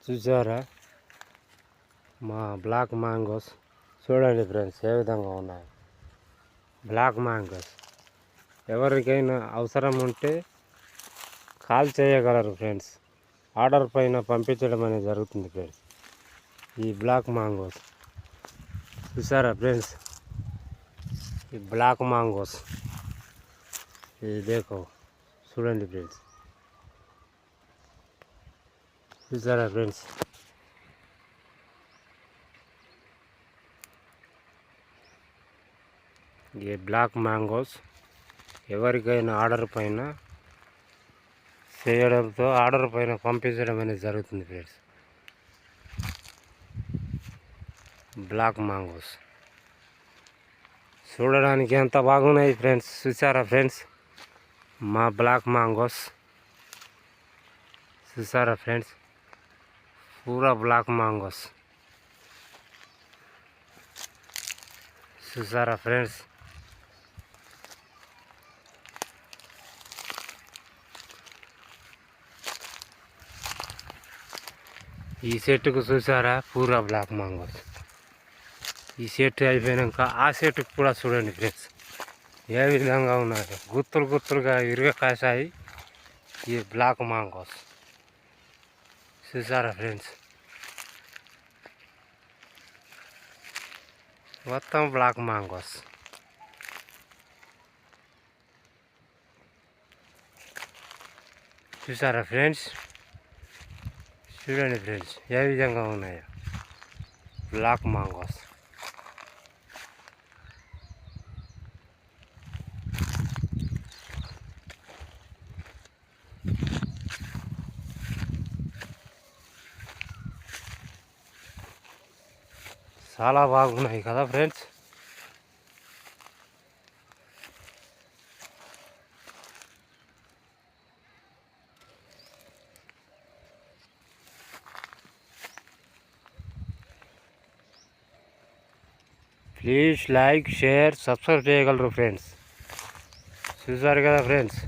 చూసారా మా black mangoes చూడండి ఫ్రెండ్స్ ఏ విధంగా ఉన్నాయి. బ్లాక్ మ్యాంగోస్ ఎవరికైనా అవసరం ఉంటే కాల్ చేయగలరు ఫ్రెండ్స్. ఆర్డర్ పైన పంపించడం అనేది జరుగుతుంది ఫ్రెండ్స్. ఈ బ్లాక్ మ్యాంగోస్ చూసారా ఫ్రెండ్స్, ఈ బ్లాక్ మ్యాంగోస్ ఇది దేఖో చూడండి ఫ్రెండ్స్. చూసారా ఫ్రెండ్స్, ఈ బ్లాక్ మ్యాంగోస్ ఎవరికైనా ఆర్డర్ పైన చేయడంతో ఆర్డర్ పైన పంపించడం అనేది జరుగుతుంది ఫ్రెండ్స్. బ్లాక్ మ్యాంగోస్ చూడడానికి ఎంత బాగున్నాయి ఫ్రెండ్స్. చూసారా ఫ్రెండ్స్ మా బ్లాక్ మ్యాంగోస్ చూసారా ఫ్రెండ్స్, పూరా బ్లాక్ మ్యాంగోస్ చూసారా ఫ్రెండ్స్. ఈ చెట్టుకు చూసారా పూరా బ్లాక్ మ్యాంగోస్. ఈ చెట్టు అయిపోయాక ఆ చెట్టుకు కూడా చూడండి ఫ్రెండ్స్ ఏ విధంగా ఉన్నాయి. గుత్తులు గుత్తులుగా విరిగా కాసాయి ఈ బ్లాక్ మ్యాంగోస్ చూసారా ఫ్రెండ్స్. మొత్తం బ్లాక్ మ్యాంగోస్ చూసారా ఫ్రెండ్స్. చూడండి ఫ్రెండ్స్ ఏ విధంగా ఉన్నాయో బ్లాక్ మ్యాంగోస్. చాలా బాగున్నాయి కదా friends. Please like, share, subscribe చేయగలరు ఫ్రెండ్స్. చూసారు కదా ఫ్రెండ్స్.